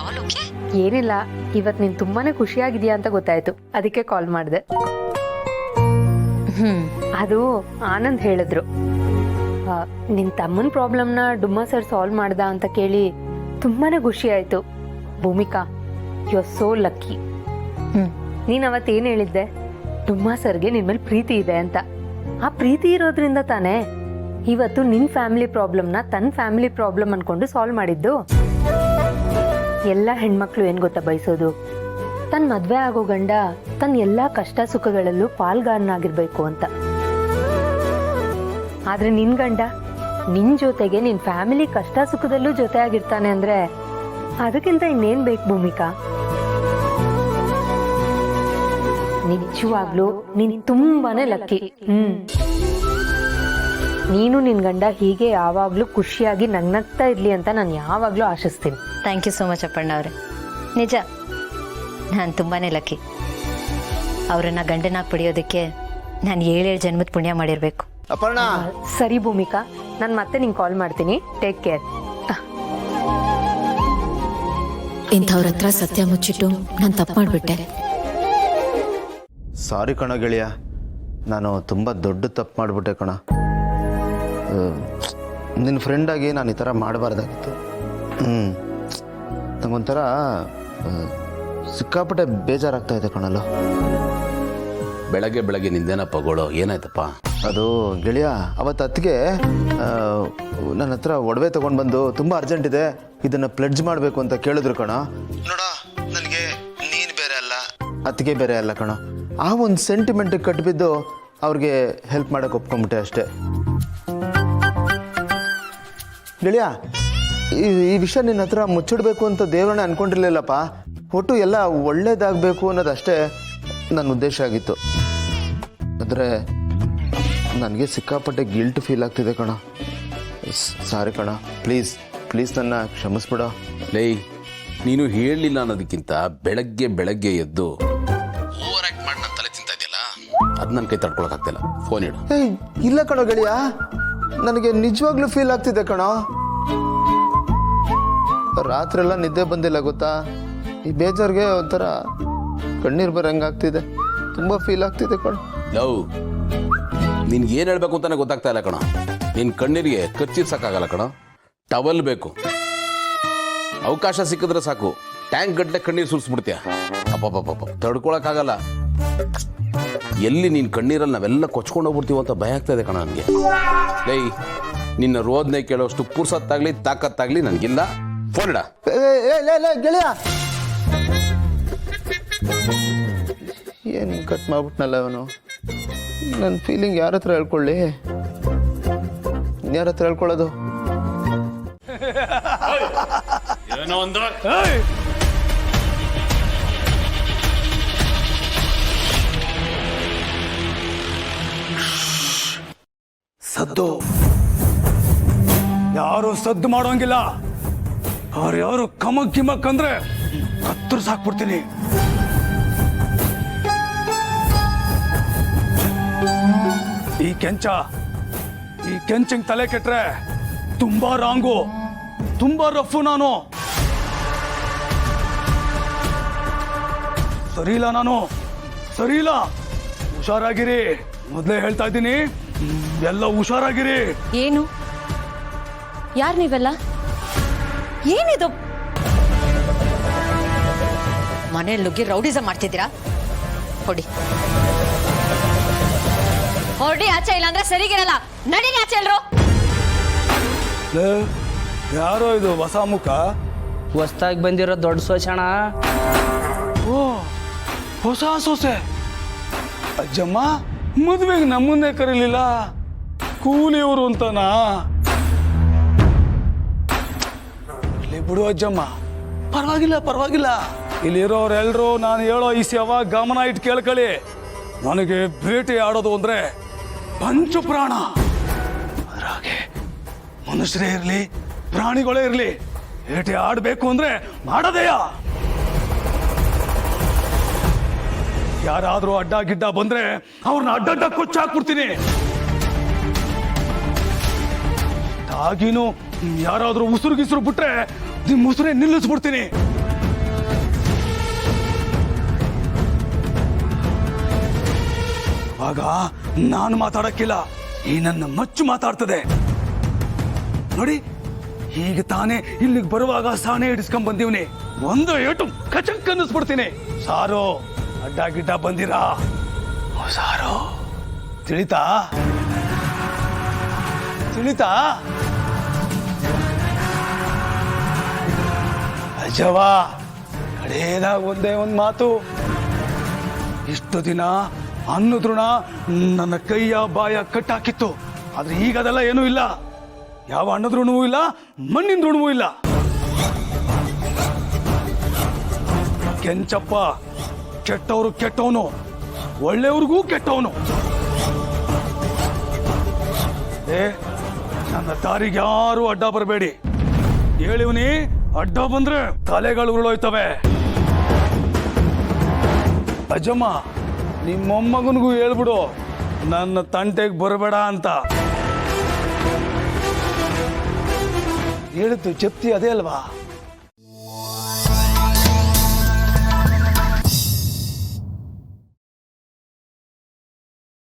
All okay? ಏನಿಲ್ಲ, ಇವತ್ತು ನೀನು ತುಂಬಾನೇ ಖುಷಿಯಾಗಿದೆಯಾ ಅಂತ ಗೊತ್ತಾಯ್ತು, ಅದಕ್ಕೆ ಕಾಲ್ ಮಾಡಿದೆ. ಅದು ಆನಂದ್ ಹೇಳಿದ್ರು, ನಿನ್ ತಮ್ಮನ ಪ್ರಾಬ್ಲಮ್ನ ಡುಮ್ಮಾ ಸರ್ ಸಾಲ್ವ್ ಮಾಡ್ದ ಅಂತ ಕೇಳಿ ತುಂಬಾನೇ ಖುಷಿ ಆಯ್ತು. Bhoomika, you are so lucky. ನೀನ್ ಅವತ್ತೇನ್ ಹೇಳಿದ್ದೆ? ಡುಮ್ಮಾ ಸರ್ಗೆ ನಿನ್ ಮೇಲೆ ಪ್ರೀತಿ ಇದೆ ಅಂತ. ಆ ಪ್ರೀತಿ ಇರೋದ್ರಿಂದ ತಾನೇ ಇವತ್ತು ನಿನ್ ಫ್ಯಾಮಿಲಿ ಪ್ರಾಬ್ಲಮ್ನ ತನ್ನ ಫ್ಯಾಮಿಲಿ ಪ್ರಾಬ್ಲಮ್ ಅನ್ಕೊಂಡು ಸಾಲ್ವ್ ಮಾಡಿದ್ದು. ಎಲ್ಲ ಹೆಣ್ಮಕ್ಳು ಏನ್ ಗೊತ್ತಾ ಬಯಸೋದು? ತನ್ನ ಮದ್ವೆ ಆಗೋ ಗಂಡ ತನ್ನ ಎಲ್ಲಾ ಕಷ್ಟ ಸುಖಗಳಲ್ಲೂ ಪಾಲ್ಗಾರನಾಗಿರ್ಬೇಕು ಅಂತ. ಆದ್ರೆ ನಿನ್ ಗಂಡ ನಿನ್ ಜೊತೆಗೆ ನಿನ್ ಫ್ಯಾಮಿಲಿ ಕಷ್ಟ ಸುಖದಲ್ಲೂ ಜೊತೆ ಆಗಿರ್ತಾನೆ ಅಂದ್ರೆ ಅದಕ್ಕಿಂತ ಇನ್ನೇನ್ ಬೇಕು ಭೂಮಿಕಾ? ನಿಜವಾಗ್ಲೂ ನೀನ್ ತುಂಬಾನೇ ಲಕ್ಕಿ. ನೀನು ನಿನ್ ಗಂಡ ಹೀಗೆ ಯಾವಾಗ್ಲೂ ಖುಷಿಯಾಗಿ ನಗ್ನಗ್ತಾ ಇರ್ಲಿ ಅಂತ ನಾನು ಯಾವಾಗ್ಲೂ ಆಶಿಸ್ತೀನಿ. Thank you so much Appanna ಅವರೇ. ನಿಜ, ನಾನು ತುಂಬಾನೇ ಲಕ್ಕಿ. ಅವರನ್ನ ಗಂಡನಾಗಿ ಪಡೆಯೋದಕ್ಕೆ ನಾನು 7 ಜನ್ಮದ ಪುಣ್ಯ ಮಾಡಿರ್ಬೇಕು. ಅಪರ್ಣ, ಸರಿ ಭೂಮಿಕಾ, ನಾನು ಮತ್ತೆ ನಿಂಗೆ ಕಾಲ್ ಮಾಡ್ತೀನಿ. Take care. ಇಂಥವ್ರ ಹತ್ರ ಸತ್ಯ ಮುಚ್ಚಿಟ್ಟು ನಾನು ತಪ್ಪು ಮಾಡಿಬಿಟ್ಟೆ. ಸಾರಿ ಕಣ ಗೆಳೆಯ, ನಾನು ತುಂಬ ದೊಡ್ಡ ತಪ್ಪು ಮಾಡಿಬಿಟ್ಟೆ ಕಣ. ನಿನ್ನ ಫ್ರೆಂಡಾಗಿ ನಾನು ಈ ಥರ ಮಾಡಬಾರ್ದಾಗಿತ್ತು. ನಂಗೊಂಥರ ಸಿಕ್ಕಾಪಟ್ಟೆ ಬೇಜಾರಾಗ್ತಾ ಇದೆ ಕಣಲ್ಲ. ಬೆಳಗ್ಗೆ ಬೆಳಗ್ಗೆ ನಿಂದೇನಪ್ಪ ಗೋಳು, ಏನಾಯ್ತಪ್ಪ? ಅದು ಗೆಳೆಯ, ಅವತ್ತು ಅತ್ತಿಗೆ ನನ್ನ ಹತ್ರ ಒಡವೆ ತೊಗೊಂಡು ಬಂದು ತುಂಬ ಅರ್ಜೆಂಟ್ ಇದೆ, ಇದನ್ನು ಪ್ಲೆಡ್ಜ್ ಮಾಡಬೇಕು ಅಂತ ಕೇಳಿದ್ರು ಕಣ. ನೋಡ, ನನಗೆ ನೀನು ಬೇರೆ ಅಲ್ಲ, ಅತ್ತಿಗೆ ಬೇರೆ ಅಲ್ಲ ಕಣ. ಆ ಒಂದು ಸೆಂಟಿಮೆಂಟಿಗೆ ಕಟ್ಟಿಬಿದ್ದು ಅವ್ರಿಗೆ ಹೆಲ್ಪ್ ಮಾಡೋಕೆ ಒಪ್ಕೊಂಬಿಟ್ಟೆ ಅಷ್ಟೇ. ಗೆಳೆಯ, ಈ ವಿಷಯ ನಿನ್ನ ಹತ್ರ ಮುಚ್ಚಿಡ್ಬೇಕು ಅಂತ ದೇವರನ್ನ ಅನ್ಕೊಂಡಿರ್ಲಿಲ್ಲಪ್ಪ. ಒಟ್ಟು ಎಲ್ಲ ಒಳ್ಳೇದಾಗಬೇಕು ಅನ್ನೋದಷ್ಟೇ ನನ್ನ ಉದ್ದೇಶ ಆಗಿತ್ತು. ಆದರೆ ನನಗೆ ಸಿಕ್ಕಾಪಟ್ಟೆ ಗಿಲ್ಟ್ ಫೀಲ್ ಆಗ್ತಿದೆ ಕಣ. ಸಾರಿ ಕಣ, ಪ್ಲೀಸ್ ಪ್ಲೀಸ್ ನನ್ನ ಕ್ಷಮಿಸ್ಬಿಡ. ಲೈ, ನೀನು ಹೇಳಲಿಲ್ಲ ಅನ್ನೋದಕ್ಕಿಂತ ಬೆಳಗ್ಗೆ ಬೆಳಗ್ಗೆ ಎದ್ದು ಓವರ್ ಆಕ್ಟ್ ಮಾಡಿ ನನ್ನ ತಲೆ ತಿಂತಾ ಇದೆಯಲ್ಲ, ಅದು ನನ್ನ ಕೈ ತಡ್ಕೊಳಕ್ಕಾಗ್ತಿಲ್ಲ. ಫೋನ್ ಇಡು. ಇಲ್ಲ ಕಣೋ ಗೆಳೆಯ, ನನಗೆ ನಿಜವಾಗ್ಲೂ ಫೀಲ್ ಆಗ್ತಿದೆ ಕಣೋ. ರಾತ್ರೆಲ್ಲ ನಿದ್ದೆ ಬಂದಿಲ್ಲ ಗೊತ್ತಾ. ಈ ಬೇಜಾರ್ಗೆ ಒಂಥರ ಕಣ್ಣೀರು ಬರಂಗಾಗ್ತಿದೆ. ತುಂಬ ಫೀಲ್ ಆಗ್ತಿದೆ ಕಣ. ಲವ್, ನಿನ್ಗೆ ಏನು ಹೇಳಬೇಕು ಅಂತಾನೆ ಗೊತ್ತಾಗ್ತಾ ಇಲ್ಲ ಕಣ. ನಿನ್ನ ಕಣ್ಣೀರಿಗೆ ಕಚ್ಚಿರ್ಸಕ್ಕಾಗಲ್ಲ ಕಣ, ಟವಲ್ ಬೇಕು. ಅವಕಾಶ ಸಿಕ್ಕಿದ್ರೆ ಸಾಕು, ಟ್ಯಾಂಕ್ ಗಟ್ಟಲೆ ಕಣ್ಣೀರು ಸುರಿಸ್ಬಿಡ್ತೀಯ. ಅಪ್ಪಪ್ಪ, ತಡ್ಕೊಳಕ್ಕಾಗಲ್ಲ. ಎಲ್ಲಿ ನೀನು ಕಣ್ಣೀರಲ್ಲಿ ನಾವೆಲ್ಲ ಕೊಚ್ಕೊಂಡು ಹೋಗ್ಬಿಡ್ತೀವಿ ಅಂತ ಭಯ ಆಗ್ತಾ ಇದೆ ಕಣ ನನಗೆ. ಲೈ, ನಿನ್ನ ರೋದನೆ ಕೇಳೋಷ್ಟು ಪುರ್ಸತ್ತಾಗ್ಲಿ ತಾಕತ್ತಾಗ್ಲಿ ನನಗಿಲ್ಲ. ಫೋನ್ ಇಡ. ಗೆಳೆಯ, ಏನು ಕಟ್ ಮಾಡ್ಬಿಟ್ನಲ್ಲ ಅವನು. ನನ್ನ ಫೀಲಿಂಗ್ ಯಾರ ಹತ್ರ ಹೇಳ್ಕೊಳ್ಳಿ? ಯಾರ ಹತ್ರ ಹೇಳ್ಕೊಳ್ಳೋದು? ಸದ್ದು ಯಾರು ಸದ್ದು ಮಾಡೋಂಗಿಲ್ಲ. ಅವ್ರು ಯಾರು ಕಮಕ್ ಕಿಮಕ್ ಅಂದ್ರೆ ಕತ್ತರಿಸಾಕ್ಬಿಡ್ತೀನಿ. ಈ ಕೆಂಚಂಗ್ ತಲೆ ಕೆಟ್ರೆ ತುಂಬಾ ರಾಂಗು, ತುಂಬಾ ರಫು. ನಾನು ಸರಿಯಿಲ್ಲ, ನಾನು ಸರಿಯಿಲ್ಲ. ಹುಷಾರಾಗಿರಿ, ಮೊದಲೇ ಹೇಳ್ತಾ ಇದ್ದೀನಿ, ಎಲ್ಲ ಹುಷಾರಾಗಿರಿ. ಏನು? ಯಾರು ನೀವೆಲ್ಲ? ಏನಿದು? ಮನೆಯಲ್ಲಿ ನುಗ್ಗಿ ರೌಡಿಸಂ ಮಾಡ್ತಿದ್ದೀರಾ? ಹೊಡಿ ಹೊಡಿ ಆಚೆ, ಇಲ್ಲ ಅಂದ್ರೆ ಸರಿಗಿರಲ್ಲ. ನಡೀರಿ ಆಚೆ ಎಲ್ರು. ಯಾರೋ ಇದು ಹೊಸ ಮುಖ? ಹೊಸ್ದಾಗಿ ಬಂದಿರೋ ದೊಡ್ಡ ಸೋಚಣ. ಓ, ಹೊಸ ಸೊಸೆ. ಅಜ್ಜಮ್ಮ ಮದುವೆಗೆ ನಮ್ಮನ್ನೇ ಕರೀಲಿಲ್ಲ, ಕೂಲಿಯವರು ಅಂತನಾ? ಇಲ್ಲಿ ಬಿಡು ಅಜ್ಜಮ್ಮ, ಪರವಾಗಿಲ್ಲ. ಇಲ್ಲಿರೋರೆಲ್ಲರೂ ನಾನು ಹೇಳೋ ಈ ಸೇವಾ ಗಮನ ಇಟ್ಟು ಕೇಳ್ಕೊಳ್ಳಿ. ನನಗೆ ಬೇಟೆ ಆಡೋದು ಅಂದ್ರೆ ಪಂಚ ಪ್ರಾಣ. ಅದ್ರಾಗೆ ಮನುಷ್ಯರೇ ಇರಲಿ, ಪ್ರಾಣಿಗಳೇ ಇರಲಿ, ಬೇಟೆ ಆಡಬೇಕು ಅಂದ್ರೆ ಮಾಡೋದೆಯಾ? ಯಾರಾದ್ರೂ ಅಡ್ಡ ಗಿಡ್ಡ ಬಂದ್ರೆ ಅವ್ರನ್ನ ಅಡ್ಡಡ್ಡ ಕೊಚ್ಚಾಕ್ಬಿಡ್ತೀನಿ. ಆಗಿನೂ ಯಾರಾದ್ರೂ ಉಸುರು ಬಿಟ್ರೆ ನಿಮ್ಮ ಉಸುರೇ ನಿಲ್ಲಿಸ್ಬಿಡ್ತೀನಿ. ಅವಾಗ ನಾನು ಮಾತಾಡಕ್ಕಿಲ್ಲ, ಈ ನನ್ನ ಮಚ್ಚು ಮಾತಾಡ್ತದೆ. ನೋಡಿ, ಹೀಗೆ ತಾನೇ ಇಲ್ಲಿಗೆ ಬರುವಾಗ ಸಾಣೆ ಹಿಡಿಸ್ಕೊಂಡ್ ಬಂದೀವ್ನಿ. ಒಂದು ಏಟು ಕಚಕ್ ಅನ್ನಿಸ್ಬಿಡ್ತೀನಿ. ಸಾರು ಅಡ್ಡ ಗಿಡ್ಡ ಬಂದಿರಾ? ಸಾರು ತಿಳಿತಾ? ತಿಳಿತಾ? ಅಜ್ಜವ, ಕಡೆಯದಾಗ ಒಂದೇ ಒಂದು ಮಾತು. ಇಷ್ಟು ದಿನ ಅನ್ನೋದ್ಋಣ ನನ್ನ ಕೈಯ ಬಾಯ ಕಟ್ಟಾಕಿತ್ತು. ಆದ್ರೆ ಈಗ ಅದೆಲ್ಲ ಏನೂ ಇಲ್ಲ. ಯಾವ ಅನ್ನದ ಋಣವೂ ಇಲ್ಲ, ಮಣ್ಣಿನ ಋಣವೂ ಇಲ್ಲ. ಕೆಂಚಪ್ಪ ಕೆಟ್ಟವರು ಕೆಟ್ಟವನು, ಒಳ್ಳೆಯವ್ರಿಗೂ ಕೆಟ್ಟವನು. ನನ್ನ ದಾರಿಗೆ ಯಾರು ಅಡ್ಡ ಬರಬೇಡಿ. ಹೇಳಿವ್ನಿ, ಅಡ್ಡ ಬಂದ್ರೆ ತಲೆಗಳು ಉರುಳೋಯ್ತವೆ. ಅಜ್ಜಮ್ಮ, ನಿಮ್ಮ ಮೊಮ್ಮಗನಿಗೂ ಹೇಳ್ಬಿಡು ನನ್ನ ತಂಟೆಗೆ ಬರಬೇಡ ಅಂತ. ಹೇಳಿದ್ದು ಜಪ್ತಿ ಅದೇ ಅಲ್ವಾ?